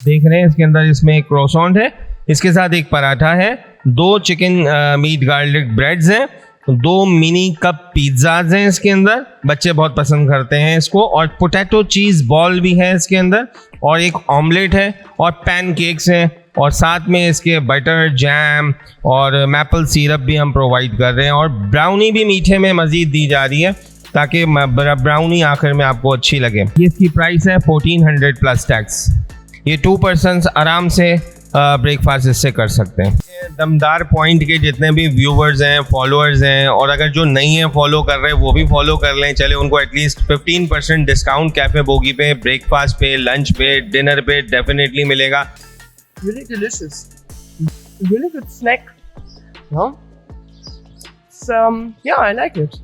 देख रहे हैं इसके अंदर इसमें एक क्रोसॉन्ट है, इसके साथ एक पराठा है, 2 चिकन मीट गार्लिक ब्रेड्स हैं, 2 मिनी कप पिज्ज़ाज हैं इसके अंदर, बच्चे बहुत पसंद करते हैं इसको, और पोटैटो चीज़ बॉल भी है इसके अंदर, और एक ऑमलेट है, और पैनकेक्स हैं, और साथ में इसके बटर जैम और मैपल सिरप भी हम प्रोवाइड कर रहे हैं, और ब्राउनी भी मीठे में मज़ीद दी जा रही है ताकि ब्राउनी आखिर में आपको अच्छी लगे। ये इसकी प्राइस है 1400 प्लस टैक्स। ये 2 पर्सन्स आराम से ब्रेकफास्ट इससे कर सकते हैं। दमदार पॉइंट के जितने भी व्यूवर्स हैं, फॉलोअर्स हैं, और अगर जो नहीं है फॉलो कर रहे हैं वो भी फॉलो कर लें। चले उनको एटलीस्ट 15% डिस्काउंट कैफ़े बोगी पे, ब्रेकफास्ट पे, लंच पे, डिनर पे डेफिनेटली मिलेगा। Really delicious. Really good snack. No? It's, yeah, I like it.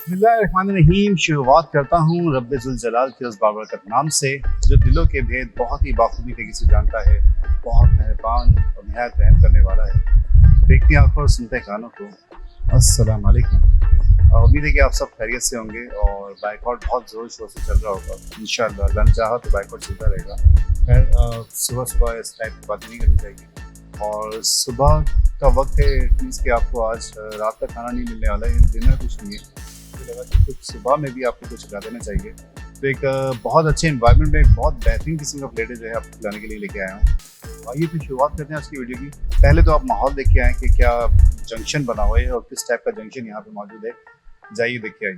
बिस्मिल्लाहिर्रहमानिर्रहीम। शुरुआत करता हूँ रब्बे जुल जलाल के उस बाबरकत नाम से जो दिलों के भेद बहुत ही बाखूबी तरीके से जानता है, बहुत मेहरबान और निहायत रहम करने वाला है। देखती आंखों और सुनते कानों को, अस्सलाम वालेकुम। उम्मीद है कि आप सब खैरियत से होंगे और बाइकआउट बहुत ज़ोर शोर से चल रहा होगा। इंशाअल्लाह अल्लाह ने चाहा तो बाइकआउट चलता रहेगा। खैर सुबह सुबह इस टाइप की बातें नहीं करनी चाहिए, और सुबह का वक्त है, मीन्स कि आपको आज रात का खाना नहीं मिलने वाला है, डिनर कुछ नहीं है, लगा कि कुछ सुबह में भी आपको कुछ खिला देना चाहिए। तो एक बहुत अच्छे एनवायरनमेंट में एक बहुत बेहतरीन किस्म का प्लेटर जो है आपको खिलाने के लिए लेके आया हूँ। आइए फिर शुरुआत करते हैं आज की वीडियो की। पहले तो आप माहौल देख के आएँ कि क्या जंक्शन बना हुआ है और किस टाइप का जंक्शन यहाँ पे मौजूद है। जाइए देख के आइए।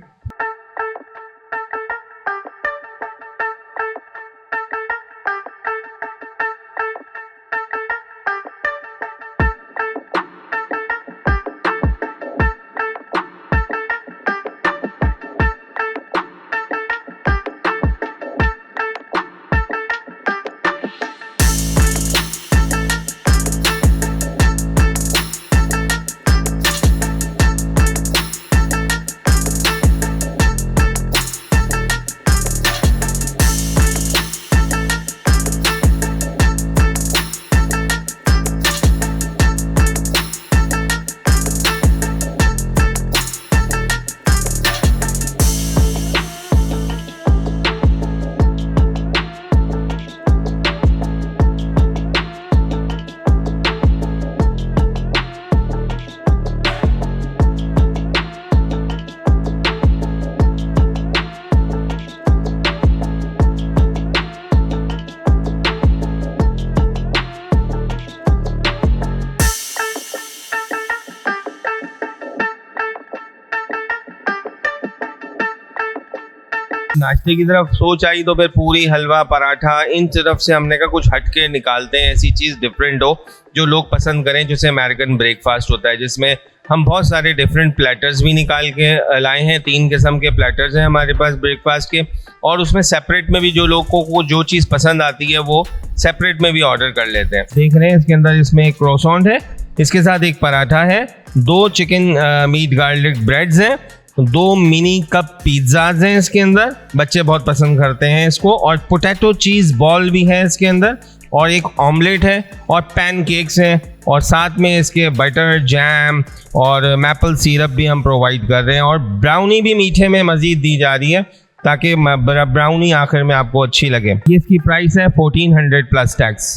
नाश्ते की तरफ सोच आई तो फिर पूरी, हलवा, पराठा, इन तरफ से हमने कहा कुछ हटके निकालते हैं, ऐसी चीज़ डिफरेंट हो जो लोग पसंद करें, जैसे अमेरिकन ब्रेकफास्ट होता है जिसमें हम बहुत सारे डिफरेंट प्लेटर्स भी निकाल के लाए हैं। 3 किस्म के प्लेटर्स हैं हमारे पास ब्रेकफास्ट के, और उसमें सेपरेट में भी जो लोगों को जो चीज़ पसंद आती है वो सेपरेट में भी ऑर्डर कर लेते हैं। देख रहे हैं इसके अंदर इसमें एक क्रोसॉन्ट है, इसके साथ एक पराठा है, 2 चिकन मीट गार्लिक ब्रेड्स हैं, 2 मिनी कप पिज्ज़ाज हैं इसके अंदर, बच्चे बहुत पसंद करते हैं इसको, और पोटैटो चीज़ बॉल भी है इसके अंदर, और एक ऑमलेट है, और पैनकेक्स हैं, और साथ में इसके बटर जैम और मैपल सिरप भी हम प्रोवाइड कर रहे हैं, और ब्राउनी भी मीठे में मज़ीद दी जा रही है ताकि ब्राउनी आखिर में आपको अच्छी लगे। ये इसकी प्राइस है 1400 प्लस टैक्स।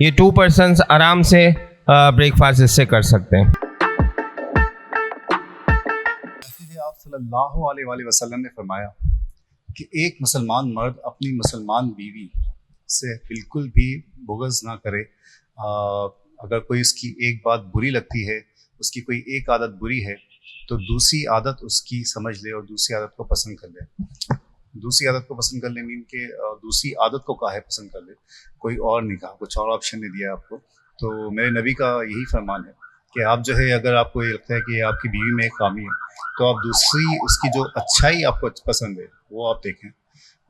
ये 2 पर्सन्स आराम से ब्रेकफास्ट इससे कर सकते हैं। आप सल्लल्लाहु अलैहि वसल्लम ने फरमाया कि एक मुसलमान मर्द अपनी मुसलमान बीवी से बिल्कुल भी बुग़्ज़ ना करे। अगर कोई उसकी एक बात बुरी लगती है, उसकी कोई एक आदत बुरी है, तो दूसरी आदत उसकी समझ ले और दूसरी आदत को पसंद कर ले। दूसरी आदत को पसंद कर ले मीन के दूसरी आदत को काहे पसंद कर ले, कोई और नहीं कहा, कुछ और ऑप्शन नहीं दिया आपको। तो मेरे नबी का यही फरमान है कि आप जो है, अगर आपको ये लगता है कि आपकी बीवी में एक खामी है, तो आप दूसरी उसकी जो अच्छाई आपको पसंद है वो आप देखें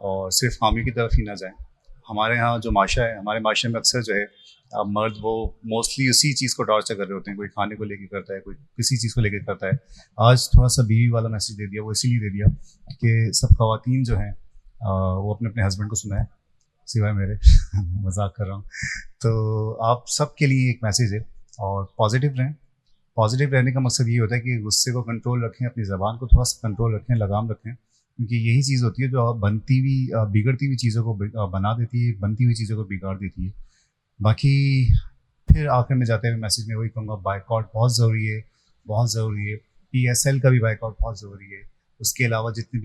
और सिर्फ खामी की तरफ ही ना जाएं। हमारे यहाँ जो माशा है, हमारे माशरे में अक्सर जो है मर्द वो मोस्टली उसी चीज़ को टॉर्चर कर रहे होते हैं, कोई खाने को लेके करता है, कोई किसी चीज़ को लेके करता है। आज थोड़ा सा बीवी वाला मैसेज दे दिया, वो इसीलिए दे दिया कि सब ख़वातीन जो हैं वो अपने अपने हस्बैंड को सुनाएं, सिवाय मेरे मजाक कर रहा हूँ। तो आप सब के लिए एक मैसेज है, और पॉजिटिव रहें। पॉजिटिव रहने का मकसद ये होता है कि गुस्से को कंट्रोल रखें, अपनी ज़बान को थोड़ा सा कंट्रोल रखें, लगाम रखें, क्योंकि यही चीज़ होती है जो बनती हुई बिगड़ती हुई चीज़ों को बना देती है, बनती हुई चीज़ों को बिगाड़ देती है। बाकी फिर आखिर में जाते हुए मैसेज में वही कहूँगा, बाइकआउट बहुत ज़रूरी है, बहुत ज़रूरी है। PSL का भी बाइकआउट बहुत ज़रूरी है। उसके अलावा जितने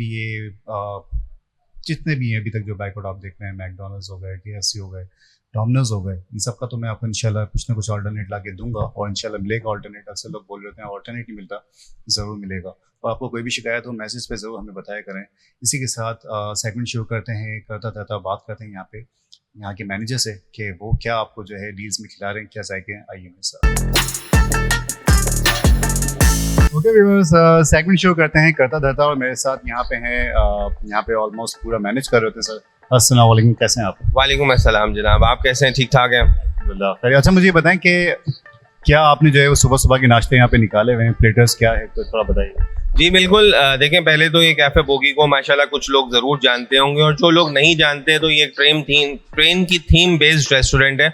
भी हैं अभी तक जो बाइकआउट आप देख रहे हैं, मैकडोनल्ड्स हो गए, KFC हो गए, डोमिनोज हो गए, इन सब का तो मैं आपको इंशाल्लाह कुछ ना कुछ ऑल्टरनेट ला के दूंगा, और इंशाल्लाह मिलेगा ऑल्टरनेट। अक्सर लोग बोल रहे होते हैं ऑल्टरनेट नहीं मिलता, ज़रूर मिलेगा। और आपको कोई भी शिकायत हो मैसेज पे ज़रूर हमें बताया करें। इसी के साथ सेगमेंट शुरू करते हैं, करता बात करते हैं यहाँ के मैनेजर से कि वो क्या आपको जो है डील्स में खिला रहे हैं, क्या जायके हैं। आइए मेरे साथ। ओके व्यूअर्स, सेगमेंट शुरू करते हैं करता धरता, और मेरे साथ यहाँ पे हैं यहाँ पे ऑलमोस्ट पूरा मैनेज कर रहे होते हैं सर। अस्सलाम वालेकुम, कैसे हैं आप? वालेकुम अस्सलाम जनाब, आप कैसे हैं? ठीक ठाक हैं अल्हम्दुलिल्लाह खैर। अच्छा मुझे बताएं कि क्या आपने जो है वो सुबह सुबह के नाश्ते यहाँ पे निकाले हुए हैं, प्लेटर्स क्या है, तो थोड़ा बताइए। जी बिल्कुल। देखें, पहले तो ये कैफ़े बोगी को माशाल्लाह कुछ लोग ज़रूर जानते होंगे, और जो लोग नहीं जानते हैं तो ये ट्रेन की थीम बेस्ड रेस्टोरेंट है।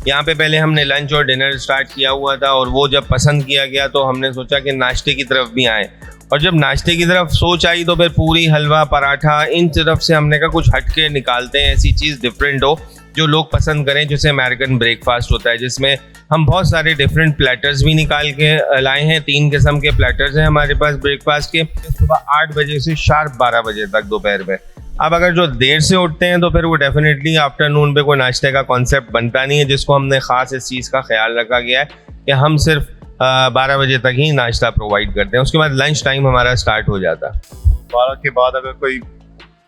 यहाँ पे पहले हमने लंच और डिनर स्टार्ट किया हुआ था, और वो जब पसंद किया गया तो हमने सोचा कि नाश्ते की तरफ भी आएँ, और जब नाश्ते की तरफ सोच आई तो फिर पूरी, हलवा, पराठा, इन तरफ से हमने कहा कुछ हट के निकालते हैं, ऐसी चीज़ डिफरेंट हो जो लोग पसंद करें, जैसे अमेरिकन ब्रेकफास्ट होता है, जिसमें हम बहुत सारे डिफरेंट प्लेटर्स भी निकाल के लाए हैं। 3 किस्म के प्लेटर्स हैं हमारे पास ब्रेकफास्ट के, सुबह 8 बजे से शार्प 12 बजे तक दोपहर में। अब अगर जो देर से उठते हैं तो फिर वो डेफिनेटली आफ्टरनून पे कोई नाश्ते का कॉन्सेप्ट बनता नहीं है, जिसको हमने ख़ास इस चीज़ का ख्याल रखा गया है कि हम सिर्फ 12 बजे तक ही नाश्ता प्रोवाइड करते हैं। उसके बाद लंच टाइम हमारा स्टार्ट हो जाता है। 12 के बाद अगर कोई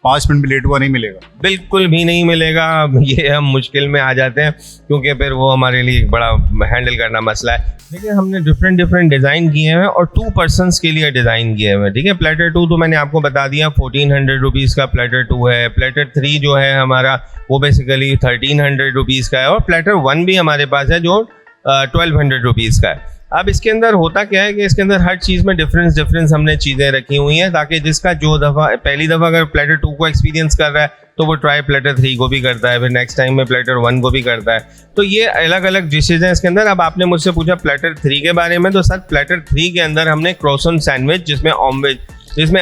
5 मिनट भी लेट हुआ नहीं मिलेगा? बिल्कुल भी नहीं मिलेगा। ये हम मुश्किल में आ जाते हैं, क्योंकि फिर वो हमारे लिए एक बड़ा हैंडल करना मसला है। देखिए, हमने डिफरेंट डिज़ाइन किए हैं, और 2 पर्सनस के लिए डिज़ाइन किए हुए हैं। ठीक है, प्लेटर 2 तो मैंने आपको बता दिया 1400 रुपीज़ का प्लेटर 2 है। प्लेटर 3 जो है हमारा वो बेसिकली 1300 रुपीज़ का है, और प्लेटर 1 भी हमारे पास है जो 1200 रुपीज़ का है। अब इसके अंदर होता क्या है कि इसके अंदर हर चीज़ में डिफरेंस हमने चीज़ें रखी हुई हैं, ताकि जिसका जो पहली दफ़ा अगर प्लेटर 2 को एक्सपीरियंस कर रहा है तो वो ट्राई प्लेटर 3 को भी करता है, फिर नेक्स्ट टाइम में प्लेटर 1 को भी करता है। तो ये अलग अलग डिशेज हैं इसके अंदर। अब आपने मुझसे पूछा प्लेटर 3 के बारे में, तो सर प्लेटर 3 के अंदर हमने क्रॉसन सैंडविच, जिसमें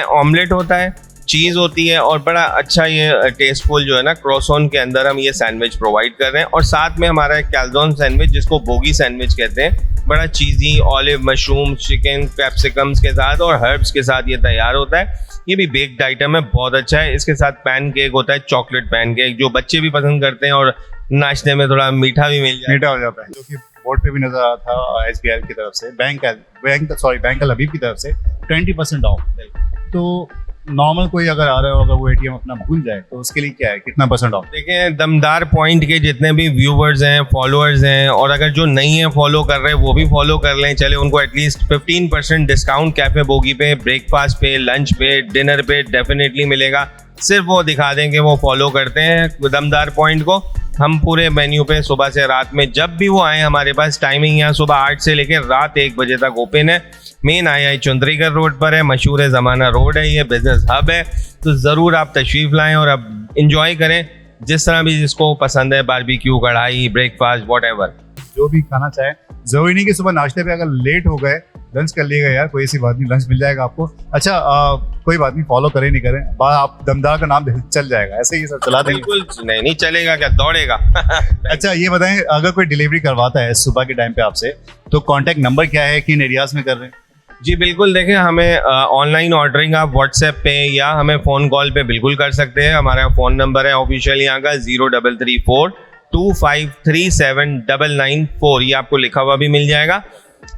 ऑमलेट होता है, चीज़ होती है, और बड़ा अच्छा ये टेस्टफुल जो है ना क्रॉसन के अंदर हम ये सैंडविच प्रोवाइड कर रहे हैं। और साथ में हमारा एक कैल्जोन सैंडविच, जिसको बोगी सैंडविच कहते हैं, बड़ा चीज़ी ऑलिव, मशरूम, चिकन, कैप्सिकम्स के साथ और हर्ब्स के साथ ये तैयार होता है। ये भी बेक्ड आइटम है, बहुत अच्छा है। इसके साथ पैन केक होता है, चॉकलेट पैन केक, जो बच्चे भी पसंद करते हैं, और नाश्ते में थोड़ा मीठा भी मिल जाए, मीठा हो जाता है, जो कि बोर्ड पे भी नजर आ रहा था SBI की तरफ से, बैंक अल हबीब की तरफ से 20% ऑफ। तो नॉर्मल कोई अगर आ रहा होगा वो ATM अपना भूल जाए तो उसके लिए क्या है, कितना % ऑफ? देखें, दमदार पॉइंट के जितने भी व्यूवर्स हैं, फॉलोअर्स हैं, और अगर जो नहीं है फॉलो कर रहे हैं वो भी फॉलो कर लें, चले उनको एटलीस्ट 15% डिस्काउंट कैफे बोगी पे, ब्रेकफास्ट पे, लंच पे, डिनर पे डेफिनेटली मिलेगा। सिर्फ वो दिखा दें कि वो फॉलो करते हैं दमदार पॉइंट को। हम पूरे मेन्यू पे सुबह से रात में जब भी वो आए, हमारे पास टाइमिंग यहाँ सुबह 8 से लेकर रात 1 बजे तक ओपन है। मेन II चुंदरीगढ़ रोड पर है, मशहूर ज़माना रोड है, ये बिजनेस हब है। तो ज़रूर आप तशरीफ़ लाएं और अब इंजॉय करें, जिस तरह भी जिसको पसंद है, बारबेक्यू, कढ़ाई, ब्रेकफास्ट, व्हाटएवर जो भी खाना चाहे। जरूरी नहीं कि सुबह नाश्ते पे अगर लेट हो गए लंच कर लिएगा यार, कोई ऐसी बात नहीं, लंच मिल जाएगा आपको। अच्छा कोई बात नहीं, फॉलो करें नहीं करें, आप दमदार का नाम चल जाएगा, ऐसे ही सब चला देंगे। बिल्कुल नहीं चलेगा, क्या दौड़ेगा। अच्छा ये बताएं, अगर कोई डिलीवरी करवाता है सुबह के टाइम पे आपसे, तो कॉन्टैक्ट नंबर क्या है, किन एरियाज में कर रहे हैं? जी बिल्कुल, देखें, हमें ऑनलाइन ऑर्डरिंग आप व्हाट्सएप पे या हमें फ़ोन कॉल पे बिल्कुल कर सकते हैं। हमारा फ़ोन नंबर है ऑफिशियल यहाँ का 0334 2537994, ये आपको लिखा हुआ भी मिल जाएगा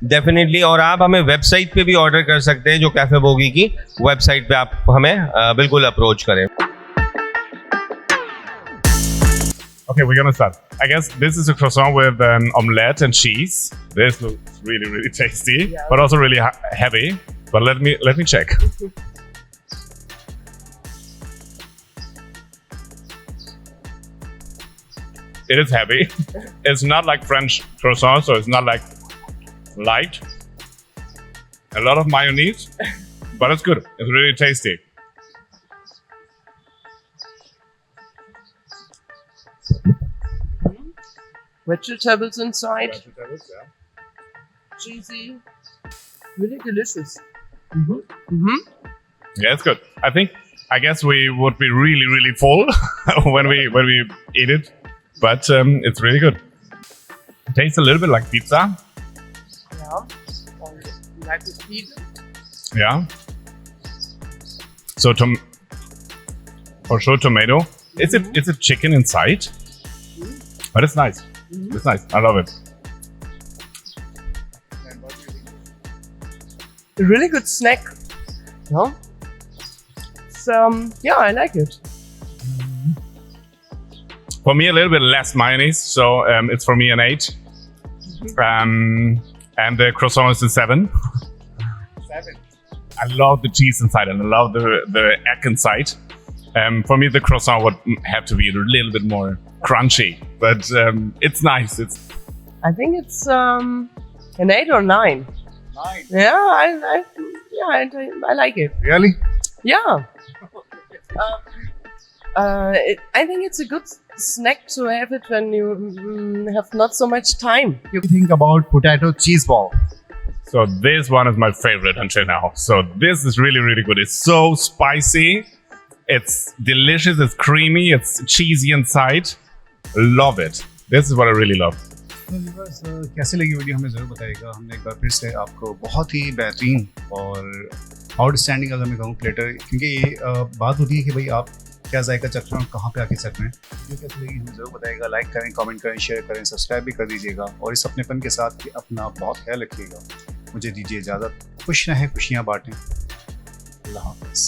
डेफिनेटली। और आप हमें वेबसाइट पे भी ऑर्डर कर सकते हैं, जो कैफे बोगी की वेबसाइट पे आप हमें बिल्कुल अप्रोच करें। Okay, we're gonna start. I guess this is a croissant with an omelette and cheese. This looks really, really tasty, Yeah. but also really heavy. But let me check. It is heavy. It's not like French croissant, so it's not like light. A lot of mayonnaise, but it's good. It's really tasty. Vegetables inside, cheesy, really delicious. Yeah, it's good. I guess we would be really, really full when we eat it, but it's really good. It tastes a little bit like pizza. Yeah. And like with pizza. Yeah. So for sure tomato. It's a chicken inside, but it's nice. It's nice. I love it. A really good snack. Yeah. It's, yeah, I like it. For me, a little bit less mayonnaise, so it's for me an 8. And the croissant is a 7. 7. I love the cheese inside and I love the egg inside. For me, the croissant would have to be a little bit more crunchy, but it's nice. I think it's an 8 or 9. 9. Yeah, I like it. Really? Yeah. I think it's a good snack to have it when you have not so much time. What do you think about potato cheese ball? So this one is my favorite until now. So this is really, really good. It's so spicy. It's delicious. It's creamy. It's cheesy inside. Love it. This is what I really love. तो viewers कैसी लगी video हमें ज़रूर बताइएगा। हमने एक बार फिर से आपको बहुत ही बेहतरीन और आउटस्टैंडिंग अगर मैं कहूँ प्लेटर, क्योंकि ये बात होती है कि भाई आप क्या जायका चख रहे हो, कहाँ पे आके चख रहे हैं। वीडियो कैसी लगी हमें ज़रूर बताइएगा। लाइक करें, कमेंट करें, शेयर करें, सब्सक्राइब भी कर दीजिएगा और इस अपनेपन के साथ अपना बहुत ख्याल रखिएगा। मुझे दीजिए इजाज़त। खुश रहें, खुशियाँ बांटें। अल्लाह हाफ़िज़।